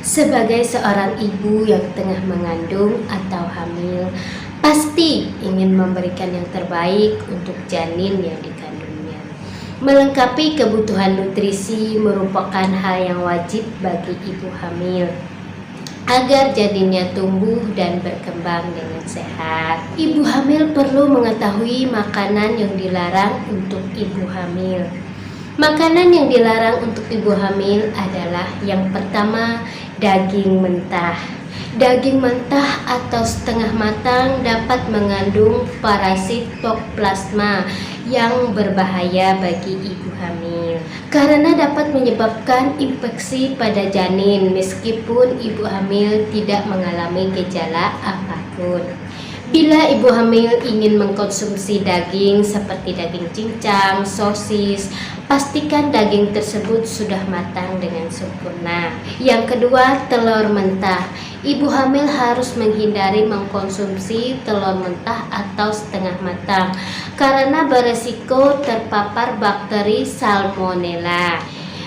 Sebagai seorang ibu yang tengah mengandung atau hamil, pasti ingin memberikan yang terbaik untuk janin yang dikandungnya. Melengkapi kebutuhan nutrisi merupakan hal yang wajib bagi ibu hamil agar janinnya tumbuh dan berkembang dengan sehat. Ibu hamil perlu mengetahui makanan yang dilarang untuk ibu hamil. Makanan yang dilarang untuk ibu hamil adalah yang pertama, daging mentah. Daging mentah atau setengah matang dapat mengandung parasit Toxoplasma yang berbahaya bagi ibu hamil karena dapat menyebabkan infeksi pada janin meskipun ibu hamil tidak mengalami gejala apapun. Bila ibu hamil ingin mengkonsumsi daging seperti daging cincang, sosis, pastikan daging tersebut sudah matang dengan sempurna. Yang kedua, telur mentah. Ibu hamil harus menghindari mengkonsumsi telur mentah atau setengah matang karena beresiko terpapar bakteri Salmonella.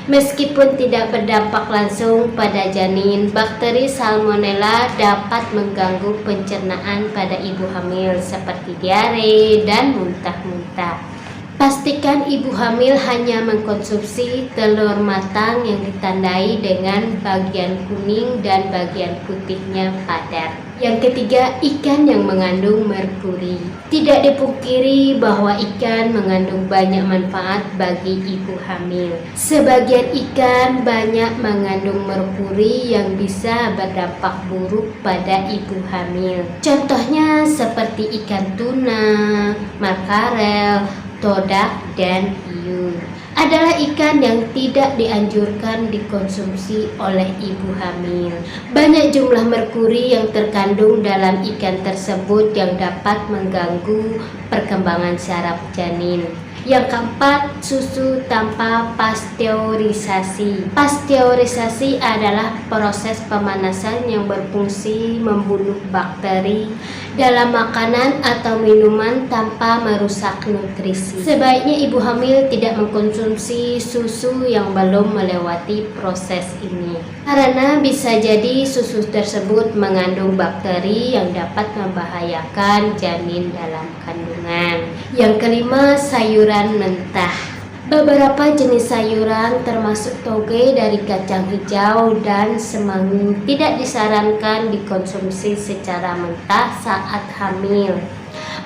Meskipun tidak berdampak langsung pada janin, bakteri Salmonella dapat mengganggu pencernaan pada ibu hamil seperti diare dan muntah-muntah. Pastikan ibu hamil hanya mengkonsumsi telur matang yang ditandai dengan bagian kuning dan bagian putihnya padat. Yang ketiga, ikan yang mengandung merkuri. Tidak dipungkiri bahwa ikan mengandung banyak manfaat bagi ibu hamil. Sebagian ikan banyak mengandung merkuri yang bisa berdampak buruk pada ibu hamil. Contohnya seperti ikan tuna, makarel, todak, dan hiu adalah ikan yang tidak dianjurkan dikonsumsi oleh ibu hamil. Banyak jumlah merkuri yang terkandung dalam ikan tersebut yang dapat mengganggu perkembangan saraf janin. Yang keempat, susu tanpa pasteurisasi. Pasteurisasi adalah proses pemanasan yang berfungsi membunuh bakteri dalam makanan atau minuman tanpa merusak nutrisi. Sebaiknya ibu hamil tidak mengkonsumsi susu yang belum melewati proses ini karena bisa jadi susu tersebut mengandung bakteri yang dapat membahayakan janin dalam kandungan. Yang kelima, sayuran mentah. Beberapa jenis sayuran termasuk toge dari kacang hijau dan semanggi tidak disarankan dikonsumsi secara mentah saat hamil.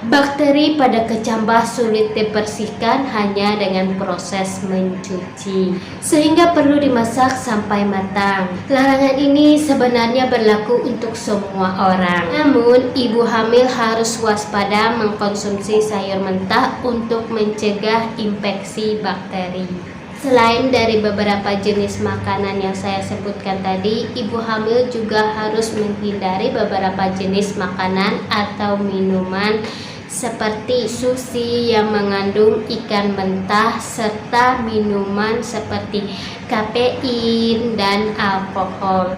Bakteri pada kecambah sulit dibersihkan hanya dengan proses mencuci, sehingga perlu dimasak sampai matang. Larangan ini sebenarnya berlaku untuk semua orang. Namun, ibu hamil harus waspada mengkonsumsi sayur mentah untuk mencegah infeksi bakteri. Selain dari beberapa jenis makanan yang saya sebutkan tadi, ibu hamil juga harus menghindari beberapa jenis makanan atau minuman seperti sushi yang mengandung ikan mentah serta minuman seperti kafein dan alkohol.